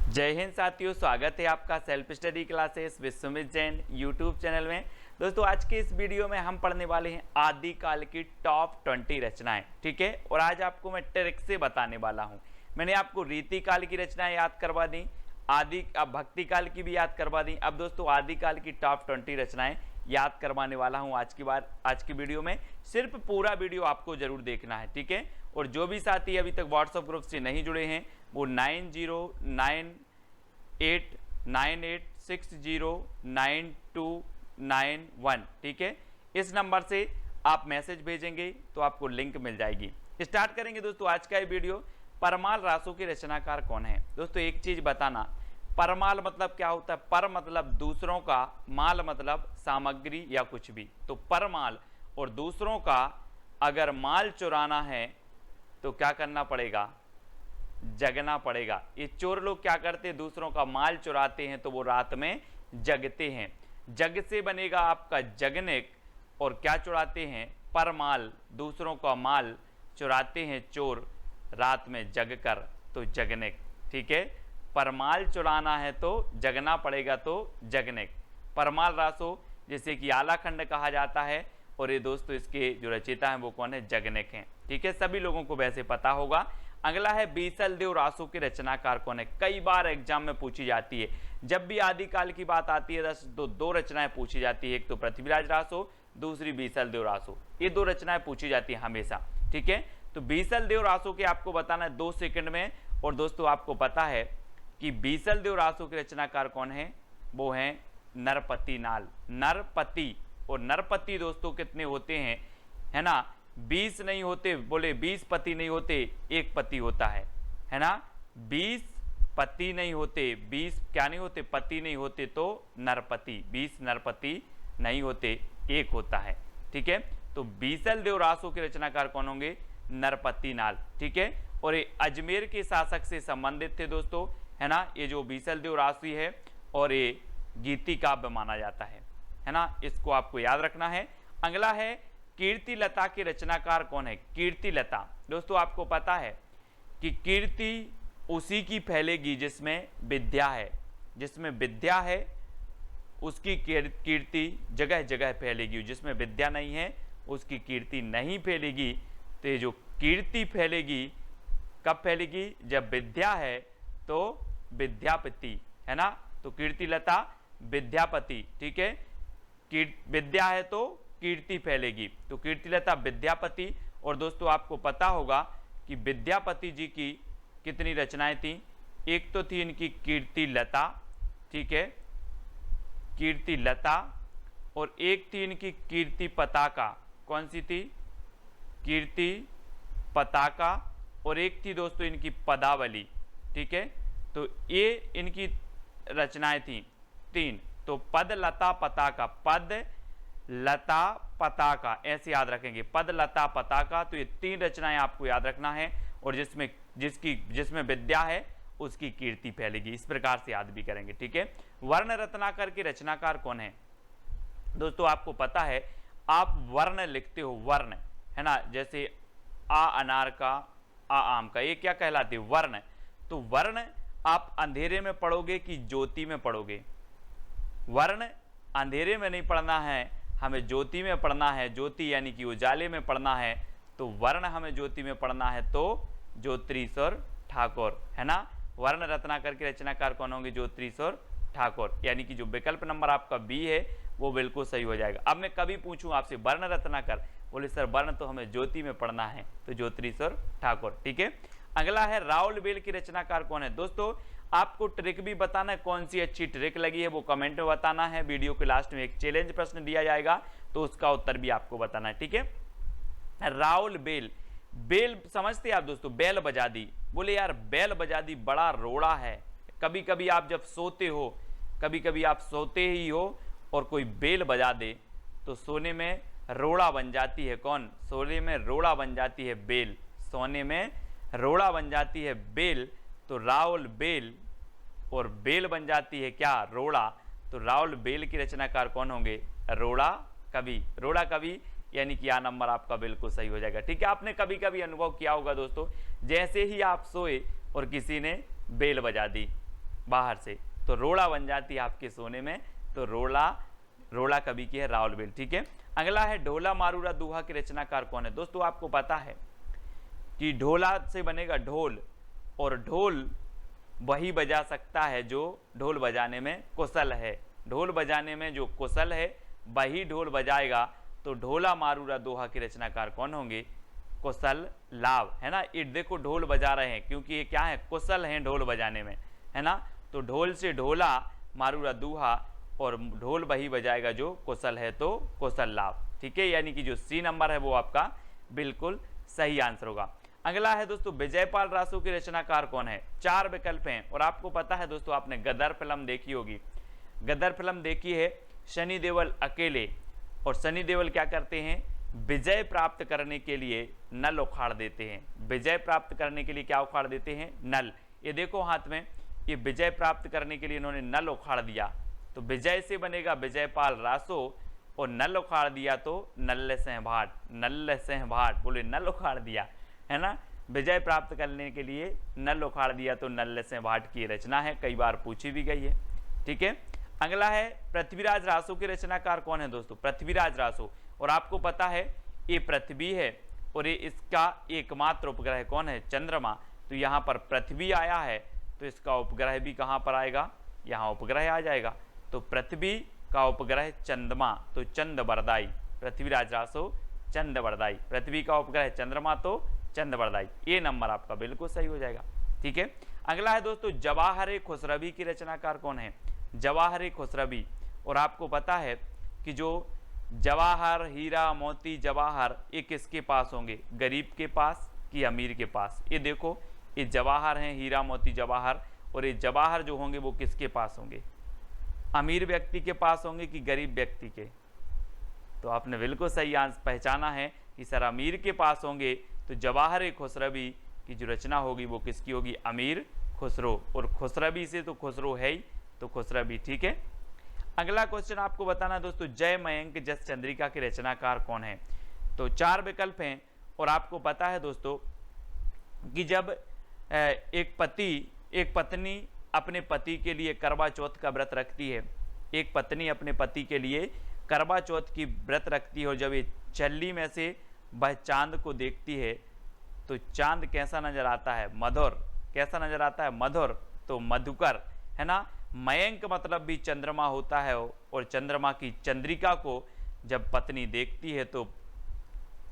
जय हिंद साथियों, स्वागत है आपका self study classes Vishwamit Jain YouTube channel में। दोस्तों आज के इस वीडियो में हम पढ़ने वाले हैं आदिकाल की टॉप 20 रचनाएं, ठीक है। और आज आपको मैं ट्रिक से बताने वाला हूं। मैंने आपको रीतिकाल की रचनाएं याद करवा दी, अब भक्ति काल की भी याद करवा दी। अब दोस्तों आदिकाल की टॉप 20 रचनाएं याद करवाने वाला हूं आज की वीडियो में। सिर्फ पूरा वीडियो आपको जरूर देखना है, ठीक है। और जो भी साथी अभी तक व्हाट्सएप ग्रुप से नहीं जुड़े हैं वो 909898609291, ठीक है। इस नंबर से आप मैसेज भेजेंगे तो आपको लिंक मिल जाएगी। स्टार्ट करेंगे दोस्तों आज का ये वीडियो। परमाल रासों के रचनाकार कौन है? दोस्तों एक चीज बताना, परमाल मतलब क्या होता है? पर मतलब दूसरों का, माल मतलब सामग्री या कुछ भी। तो परमाल और दूसरों का अगर माल चुराना है तो क्या करना पड़ेगा? जगना पड़ेगा। ये चोर लोग क्या करते हैं? दूसरों का माल चुराते हैं तो वो रात में जगते हैं। जग से बनेगा आपका जगनिक। और क्या चुराते हैं? परमाल, दूसरों का माल चुराते हैं चोर रात में जग कर, तो जगनिक, ठीक है। परमाल चुराना है तो जगना पड़ेगा, तो जगनिक। परमाल रासो जिसे कि आलाखंड कहा जाता है। और ये दोस्तों इसके जो रचयिता हैं वो कौन है? जगनिक हैं, ठीक है। सभी लोगों को वैसे पता होगा। अगला है बीसल देव रासो के रचनाकार कौन है? कई बार एग्जाम में पूछी जाती है। जब भी आदिकाल की बात आती है तो दो रचनाएं पूछी जाती है, एक तो पृथ्वीराज रासो, दूसरी बीसल देव रासो। ये दो रचनाएं पूछी जाती है हमेशा, ठीक है। तो बीसल देव रासो के आपको बताना है 2 सेकंड में। और दोस्तों आपको पता है कि बीसल देव रासो के रचनाकार कौन है? वो है नरपति नाल। नरपति, और नरपति दोस्तों कितने होते हैं, है ना? 20 नहीं होते, बोले 20 पति नहीं होते, एक पति होता है ना। 20 पति नहीं होते, 20 क्या नहीं होते? पति नहीं होते, तो नरपति। 20 नरपति नहीं होते, एक होता है, ठीक है। तो बीसल देव रासो के रचनाकार कौन होंगे? नरपति नाल, ठीक है। और ये अजमेर के शासक से संबंधित थे दोस्तों, है ना। ये जो बीसल देव राशि है और ये गीति काव्य माना जाता है ना। इसको आपको याद रखना है। अगला है कीर्ति लता के रचनाकार कौन है? कीर्ति लता। दोस्तों आपको पता है कि कीर्ति उसी की फैलेगी जिसमें विद्या है। जिसमें विद्या है उसकी कीर्ति जगह जगह फैलेगी। जिसमें विद्या नहीं है उसकी कीर्ति नहीं फैलेगी। तो ये जो कीर्ति फैलेगी कब फैलेगी? जब विद्या है तो विद्यापति, है ना। तो कीर्ति लता विद्यापति, ठीक है। विद्या है तो कीर्ति फैलेगी, तो कीर्तिलता विद्यापति। और दोस्तों आपको पता होगा कि विद्यापति जी की कितनी रचनाएं थी? एक तो थी इनकी कीर्ति लता, ठीक है, कीर्ति लता। और एक थी इनकी कीर्ति पताका। कौन सी थी? कीर्ति पताका। और एक थी दोस्तों इनकी पदावली, ठीक है। तो ये इनकी रचनाएं थी 3। तो पद लता पताका, पद लता पताका, ऐसे याद रखेंगे, पद लता पताका। तो ये 3 रचनाएं आपको याद रखना है। और जिसमें विद्या है उसकी कीर्ति फैलेगी। इस प्रकार से याद भी करेंगे, ठीक है। वर्ण रत्नाकर के रचनाकार कौन है? दोस्तों आपको पता है, आप वर्ण लिखते हो, वर्ण, है ना। जैसे आ अनार का, आ आम का, ये क्या कहलाते? वर्ण। तो वर्ण आप अंधेरे में पढ़ोगे कि ज्योति में पढ़ोगे? वर्ण अंधेरे में नहीं पढ़ना है, हमें ज्योति में पढ़ना है। ज्योति यानी कि उजाले में पढ़ना है। तो वर्ण हमें ज्योति में पढ़ना है, तो ज्योतिरीश्वर ठाकुर, है ना। वर्ण रत्नाकर के रचनाकार कौन होंगे? ज्योतिरीश्वर ठाकुर। यानी कि जो विकल्प नंबर आपका बी है वो बिल्कुल सही हो जाएगा। अब मैं कभी पूछूं आपसे वर्ण रत्नाकर, बोले सर वर्ण तो हमें ज्योति में पढ़ना है, तो ज्योतिरीश्वर ठाकुर, ठीक है। अगला है राउल बेल की रचनाकार कौन है? दोस्तों आपको ट्रिक भी बताना है, कौन सी अच्छी ट्रिक लगी है वो कमेंट में बताना है। वीडियो के लास्ट में एक चैलेंज प्रश्न दिया जाएगा तो उसका उत्तर भी आपको बताना है, ठीक है। राउल बेल, बेल समझते हैं आप दोस्तों? बैल बजा दी, बोले यार बैल बजा दी बड़ा रोड़ा है। कभी कभी आप जब सोते हो, कभी कभी आप सोते ही हो और कोई बेल बजा दे तो सोने में रोड़ा बन जाती है। कौन? सोने में रोड़ा बन जाती है बेल, सोने में रोड़ा बन जाती है बेल। तो राउल बेल, और बेल बन जाती है क्या? रोड़ा। तो राउल बेल की रचनाकार कौन होंगे? रोड़ा कवि। रोड़ा कवि यानी कि यह नंबर आपका बिल्कुल सही हो जाएगा, ठीक है। आपने कभी कभी अनुभव किया होगा दोस्तों, जैसे ही आप सोए और किसी ने बेल बजा दी, बाहर से, तो रोड़ा बन जाती है आपके सोने में, तो रोड़ा कवि की है रावलवेल। ठीक है, अगला है ढोला मारूरा दोहा के रचनाकार कौन है। दोस्तों आपको पता है कि ढोला से बनेगा ढोल, और ढोल वही बजा सकता है जो ढोल बजाने में कुशल है। ढोल बजाने में जो कुशल है वही ढोल बजाएगा। तो ढोला मारूरा दोहा के रचनाकार कौन होंगे, कुशल लाभ, है ना। ये देखो ढोल बजा रहे हैं क्योंकि ये क्या है, कुशल हैं ढोल बजाने में, है ना। तो ढोल से ढोला मारूरा दोहा, और ढोल वही बजाएगा जो कुशल है, तो कुशल लाभ। ठीक है, यानी कि जो सी नंबर है वो आपका बिल्कुल सही आंसर होगा। अगला है दोस्तों विजयपाल रासो के रचनाकार कौन है। 4 विकल्प हैं, और आपको पता है दोस्तों आपने गदर फिल्म देखी होगी। गदर फिल्म देखी है, सनी देओल अकेले, और सनी देओल क्या करते हैं, विजय प्राप्त करने के लिए नल उखाड़ देते हैं। विजय प्राप्त करने के लिए क्या उखाड़ देते हैं, नल। ये देखो हाथ में, ये विजय प्राप्त करने के लिए इन्होंने नल उखाड़ दिया, तो विजय से बनेगा विजयपाल रासो, और नल उखाड़ दिया तो नल्ले सिंह भाट। नल्ले सिंह भाट बोले नल उखाड़ दिया, है ना। विजय प्राप्त करने के लिए नल उखाड़ दिया तो नल्ले सिंह भाट की रचना है, कई बार पूछी भी गई है। ठीक है, अगला है पृथ्वीराज रासो के रचनाकार कौन है दोस्तों, पृथ्वीराज रासो। और आपको पता है ये पृथ्वी है, और ये इसका एकमात्र उपग्रह कौन है, चंद्रमा। तो यहाँ पर पृथ्वी आया है, तो इसका उपग्रह भी कहाँ पर आएगा, यहाँ उपग्रह आ जाएगा। तो पृथ्वी का उपग्रह चंद्रमा, तो चंद्रवरदाई। पृथ्वीराज रासो चंद्रवरदाई, पृथ्वी का उपग्रह चंद्रमा तो चंद्रवरदाई। ये नंबर आपका बिल्कुल सही हो जाएगा। ठीक है, अगला है दोस्तों जवाहर खुसरवी की रचनाकार कौन है, जवाहर खुसरवी। और आपको पता है कि जो जवाहर, हीरा, मोती, जवाहर, ये किसके पास होंगे, गरीब के पास कि अमीर के पास। ये देखो, ये जवाहर हैं, हीरा, मोती, जवाहर, और ये जवाहर जो होंगे वो किसके पास होंगे, अमीर व्यक्ति के पास होंगे कि गरीब व्यक्ति के। तो आपने बिल्कुल सही आंसर पहचाना है कि सर अमीर के पास होंगे। तो जवाहर खुसरवी की जो रचना होगी वो किसकी होगी, अमीर खुसरो। और खुसरवी से तो खुसरो है ही, तो खुसरवी। ठीक है, अगला क्वेश्चन आपको बताना दोस्तों जय मयंक जस चंद्रिका के रचनाकार कौन है। तो 4 विकल्प हैं, और आपको पता है दोस्तों कि जब एक पत्नी अपने पति के लिए करवा चौथ का व्रत रखती है, एक पत्नी अपने पति के लिए करवा चौथ की व्रत रखती है, और जब ये चल्ली में से वह चांद को देखती है तो चांद कैसा नजर आता है, मधुर। कैसा नजर आता है, मधुर, तो मधुकर, है ना। मयंक मतलब भी चंद्रमा होता है, और चंद्रमा की चंद्रिका को जब पत्नी देखती है तो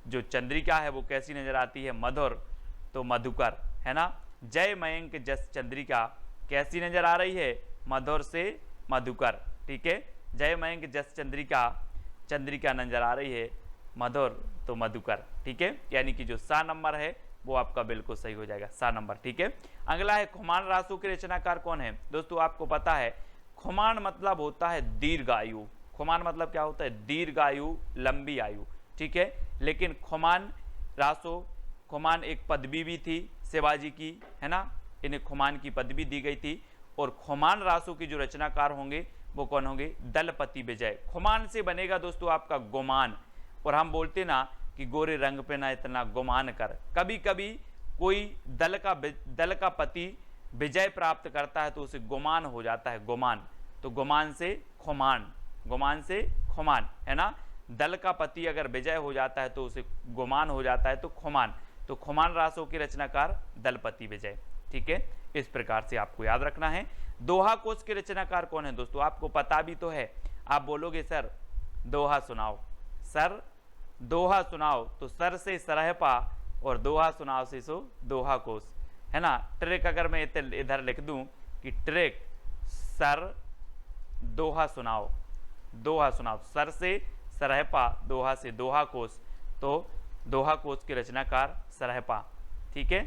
जो चंद्रिका है वो कैसी नजर आती है, मधुर, तो मधुकर, है ना। जय मयंक जस चंद्रिका कैसी नजर आ रही है, मधुर से मधुकर। ठीक है, जय मयंक जस चंद्रिका नजर आ रही है, मधुर तो मधुकर। ठीक है, यानी कि जो सा नंबर है वो आपका बिल्कुल सही हो जाएगा, सा नंबर। ठीक है, अगला है खुमान रासो के रचनाकार कौन है। दोस्तों आपको पता है खुमान मतलब होता है दीर्घायु। खुमान मतलब क्या होता है, दीर्घायु, लंबी आयु। ठीक है, लेकिन खुमान रासो, खुमान एक पदवी भी थी शिवाजी की, है ना। इन्हें खुमान की पदवी दी गई थी। और खुमान रासो की जो रचनाकार होंगे वो कौन होंगे, दलपति विजय। खुमान से बनेगा दोस्तों आपका गुमान। और हम बोलते ना कि गोरे रंग पे ना इतना गुमान कर। कभी कभी कोई दल का पति विजय प्राप्त करता है तो उसे गुमान हो जाता है, गुमान। तो गुमान से खुमान, गुमान से खुमान, है ना। दल का पति अगर विजय हो जाता है तो उसे गुमान हो जाता है, तो खुमान। तो खुमान रासो के रचनाकार दलपति विजय। ठीक है, इस प्रकार से आपको याद रखना है। दोहा कोश के रचनाकार कौन है दोस्तों, आपको पता भी तो है। आप बोलोगे सर दोहा सुनाओ, सर दोहा सुनाओ, तो सर से सरहपा और दोहा सुनाओ से सो दोहा कोश, है ना। ट्रिक अगर मैं इधर लिख दूं कि ट्रिक सर दोहा सुनाओ, दोहा सुनाओ, सर से सरहपा, दोहा से दोहा कोश, तो दोहा कोश के रचनाकार सरहपा। ठीक है,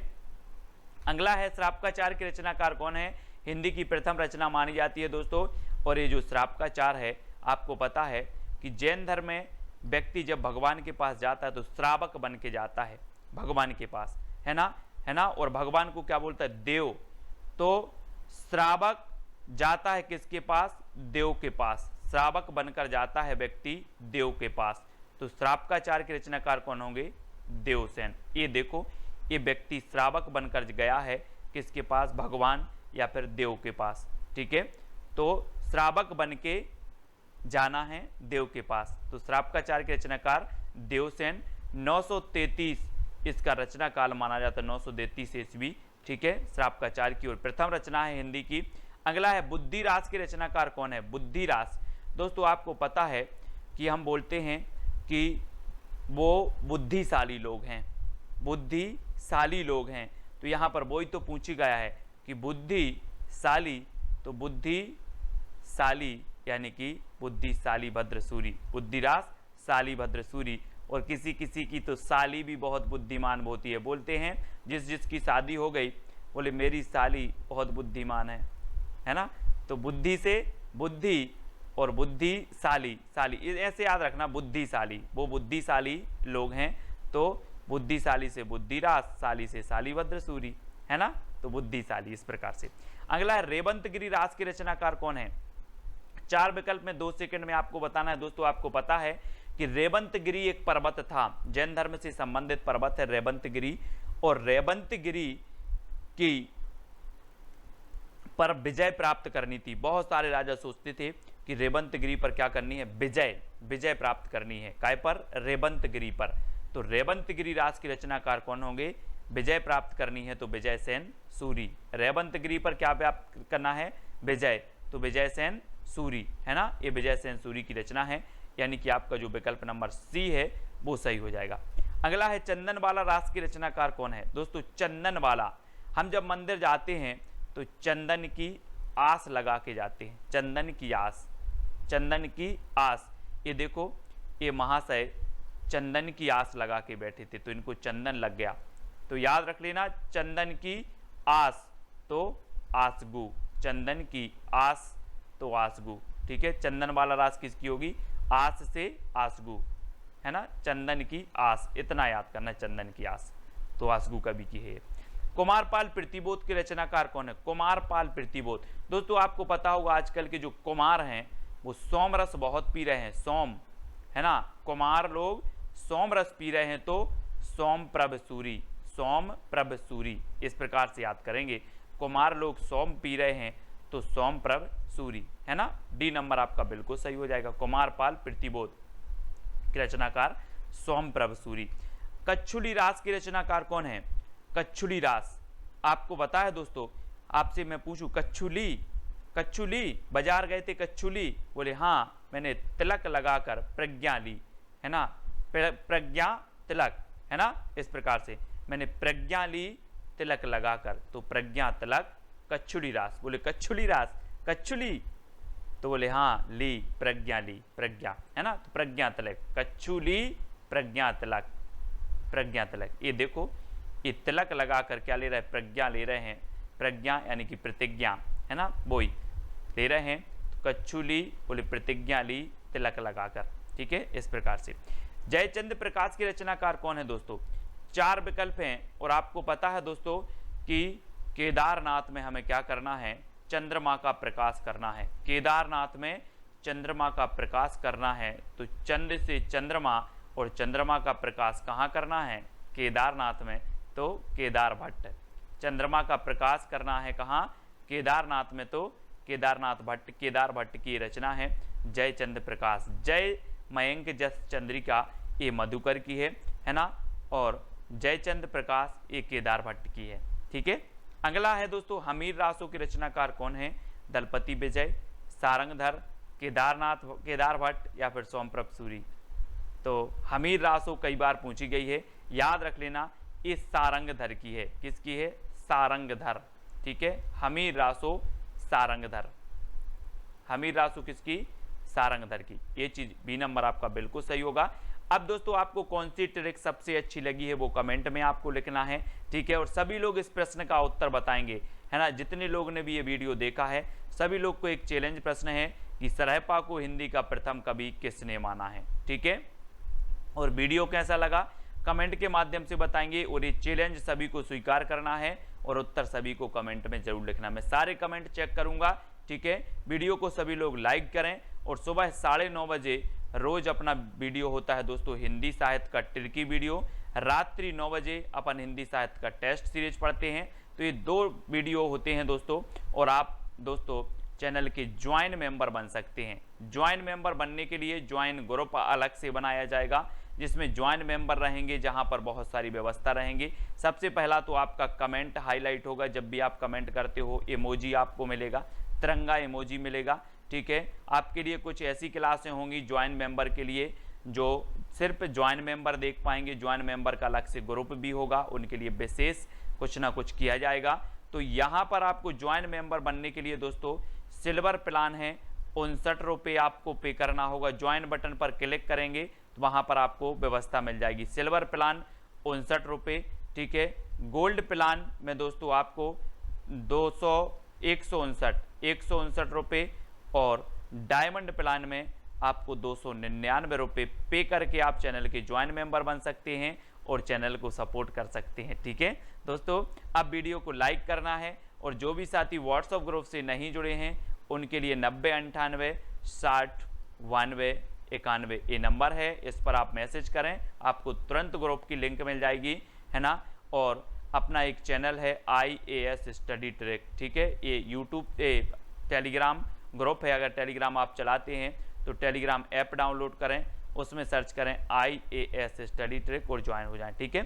अगला है श्रापकाचार के रचनाकार कौन है। हिंदी की प्रथम रचना मानी जाती है दोस्तों। और ये जो श्रापकाचार है, आपको पता है कि जैन धर्म में व्यक्ति जब भगवान के पास जाता है तो श्रावक बन के जाता है भगवान के पास, है ना। और भगवान को क्या बोलता है, देव। तो श्रावक जाता है किसके पास, देव के पास। श्रावक बनकर जाता है व्यक्ति देव के पास। तो श्रापकाचार के रचनाकार कौन होंगे, देवसेन। ये देखो, ये व्यक्ति श्रावक बनकर गया है किसके पास, भगवान या फिर देव के पास। ठीक है। तो श्रावक बन के जाना है देव के पास, तो श्रावकाचार्य के रचनाकार देवसेन। 933 इसका रचना काल माना जाता है, 933 ईस्वी, ठीक है, श्रावकाचार्य की ओर प्रथम रचना है हिंदी की। अगला है बुद्धिरास के रचनाकार कौन है? बुद्धिरास। दोस्तों आपको पता है कि हम बोलते हैं कि वो बुद्धिशाली लोग हैं, बुद्धिशाली लोग हैं, तो यहाँ पर वही तो पूछी गया है कि बुद्धिशाली, तो बुद्धिशाली यानी कि बुद्धिशाली भद्रसूरी, बुद्धिरास शाली भद्रसूरी। और किसी किसी की तो साली भी बहुत बुद्धिमान होती है, बोलते हैं जिस जिसकी शादी हो गई बोले मेरी साली बहुत बुद्धिमान है ना। तो बुद्धि से बुद्धि और बुद्धिशाली, शाली ऐसे याद रखना, बुद्धिशाली, वो बुद्धिशाली लोग हैं। तो बुद्धिशाली से बुद्धिरास, शाली से शाली भद्रसूरी, है ना, तो बुद्धिशाली इस प्रकार से। अगला है रेवंतगिरी रास के रचनाकार कौन है? 4 विकल्प में 2 सेकंड में आपको बताना है। दोस्तों आपको पता है कि रेवंतगिरी एक पर्वत था, जैन धर्म से संबंधित पर्वत है रेवंतगिरी, और रेवंतगिरी की पर विजय प्राप्त करनी थी। बहुत सारे राजा सोचते थे कि रेवंतगिरी पर क्या करनी है? विजय प्राप्त करनी है। काय पर? रेवंतगिरी पर। तो रेवंतगिरी रास की रचनाकार कौन होंगे? विजय प्राप्त करनी है तो विजय सेन सूरी। रेवंतगिरी पर क्या प्राप्त करना है? विजय, तो विजय सेन सूरी, है ना, ये विजय सेन सूरी की रचना है, यानी कि आपका जो विकल्प नंबर सी है वो सही हो जाएगा। अगला है चंदनवाला रास की रचनाकार कौन है? दोस्तों चंदनवाला, हम जब मंदिर जाते हैं तो चंदन की आस लगा के जाते हैं, चंदन की आस, चंदन की आस। ये देखो ये महाशय चंदन की आस लगा के बैठे थे तो इनको चंदन लग गया, तो याद रख लेना चंदन की आस तो आसगु, चंदन की आस तो आसगु, ठीक है। चंदन वाला रास किसकी होगी? आस से आसगु, है ना, चंदन की आस, इतना याद करना, चंदन की आस तो आसगु कवि की है। कुमारपाल प्रतिबोध के रचनाकार कौन है? कुमारपाल प्रतिबोध। दोस्तों आपको पता होगा आजकल के जो कुमार हैं वो सोम रस बहुत पी रहे हैं, सोम, है ना, कुमार लोग सोम रस पी रहे हैं, तो सोम प्रभ सूरी, सोम प्रभ सूरी इस प्रकार से याद करेंगे। कुमार लोग सोम पी रहे हैं तो सोम प्रभ सूरी, है ना, डी नंबर आपका बिल्कुल सही हो जाएगा। कुमारपाल प्रतिबोध के रचनाकार सोम प्रभ सूरी। कच्छुली रास के रचनाकार कौन है? कच्छुली रास आपको पता है दोस्तों, आपसे मैं पूछूं कच्छुली, कच्छुली बाजार गए थे कच्छुली, बोले हाँ मैंने तिलक लगाकर प्रज्ञा ली, है ना, प्रज्ञा तिलक, है ना, इस प्रकार से मैंने प्रज्ञा ली तिलक लगाकर, तो प्रज्ञा तिलक कच्छुली रास। बोले कच्छुली रास, कच्छुली, तो बोले हाँ ली, प्रज्ञा ली, प्रज्ञा, है ना, तो प्रज्ञा तिलक, कच्छुली प्रज्ञा तिलक, प्रज्ञा तिलक। ये देखो ये तिलक लगाकर क्या ले रहे हैं? प्रज्ञा ले रहे हैं, प्रज्ञा यानी कि प्रतिज्ञा, है ना, वही ले रहे हैं। तो कच्छुली बोले प्रतिज्ञा ली तिलक लगाकर, ठीक है, इस प्रकार से। जयचंद्र प्रकाश के रचनाकार कौन है? दोस्तों 4 विकल्प हैं और आपको पता है दोस्तों कि केदारनाथ में हमें क्या करना है? चंद्रमा का प्रकाश करना है। केदारनाथ में चंद्रमा का प्रकाश करना है, तो चंद्र से चंद्रमा और चंद्रमा का प्रकाश कहाँ करना है? केदारनाथ में, तो केदार भट्ट। चंद्रमा का प्रकाश करना है कहाँ? केदारनाथ में, तो केदारनाथ भट्ट, केदार भट्ट की रचना है जयचंद्र प्रकाश। जय मयंक जस चंद्रिका ये मधुकर की है ना, और जयचंद्र प्रकाश ये केदार भट्ट की है, ठीक है। अगला है दोस्तों हमीर रासों के रचनाकार कौन है? दलपति विजय, सारंगधर, केदार भट्ट या फिर सोमप्रभ सूरी। तो हमीर रासो कई बार पूछी गई है, याद रख लेना ये सारंगधर की है। किसकी है? सारंगधर, ठीक है, हमीर रासो सारंगधर, हमीर रासो किसकी? सारंगधर की। ये चीज बी नंबर आपका बिल्कुल सही होगा। अब दोस्तों आपको कौन सी ट्रिक सबसे अच्छी लगी है वो कमेंट में आपको लिखना है, ठीक है, और सभी लोग इस प्रश्न का उत्तर बताएंगे, है ना। जितने लोगों ने भी ये वीडियो देखा है सभी लोग को एक चैलेंज प्रश्न है कि सरहपा को हिंदी का प्रथम कवि किसने माना है, ठीक है। और वीडियो कैसा लगा कमेंट के माध्यम से बताएंगे, और ये चैलेंज सभी को स्वीकार करना है और उत्तर सभी को कमेंट में जरूर लिखना। मैं सारे कमेंट चेक करूंगा, ठीक है। वीडियो को सभी लोग लाइक करें, और सुबह 9:30 बजे रोज अपना वीडियो होता है दोस्तों हिंदी साहित्य का ट्रिकी वीडियो, रात्रि 9 बजे अपन हिंदी साहित्य का टेस्ट सीरीज पढ़ते हैं। तो ये 2 वीडियो होते हैं दोस्तों, और आप दोस्तों चैनल के ज्वाइन मेंबर बन सकते हैं। ज्वाइन मेंबर बनने के लिए ज्वाइन ग्रुप अलग से बनाया जाएगा, जिसमें ज्वाइन मेंबर रहेंगे, जहां पर बहुत सारी व्यवस्था रहेंगी। सबसे पहला तो आपका कमेंट हाईलाइट होगा, जब भी आप कमेंट करते हो इमोजी आपको मिलेगा, तिरंगा इमोजी मिलेगा, ठीक है। आपके लिए कुछ ऐसी क्लासें होंगी ज्वाइन मेंबर के लिए जो सिर्फ ज्वाइन मेंबर देख पाएंगे, ज्वाइन मेंबर का अलग से ग्रुप भी होगा, उनके लिए विशेष कुछ ना कुछ किया जाएगा। तो यहाँ पर आपको ज्वाइन मेंबर बनने के लिए दोस्तों सिल्वर प्लान है, 59 रुपये आपको पे करना होगा। ज्वाइन बटन पर क्लिक करेंगे तो वहाँ पर आपको व्यवस्था मिल जाएगी। सिल्वर प्लान 59 रुपये, ठीक है। गोल्ड प्लान में दोस्तों आपको 159 रुपये और डायमंड प्लान में आपको 299 रुपये पे करके आप चैनल के ज्वाइन मेंबर बन सकते हैं और चैनल को सपोर्ट कर सकते हैं, ठीक है दोस्तों। अब वीडियो को लाइक करना है और जो भी साथी व्हाट्सएप ग्रुप से नहीं जुड़े हैं उनके लिए 90 98 60 92 91 ये नंबर है, इस पर आप मैसेज करें, आपको तुरंत ग्रुप की लिंक मिल जाएगी, है ना। और अपना एक चैनल है IAS स्टडी ट्रैक, ठीक है। ये यूट्यूब टेलीग्राम ग्रुप है, अगर टेलीग्राम आप चलाते हैं तो टेलीग्राम ऐप डाउनलोड करें, उसमें सर्च करें IAS स्टडी ट्रैक और ज्वाइन हो जाएं, ठीक है।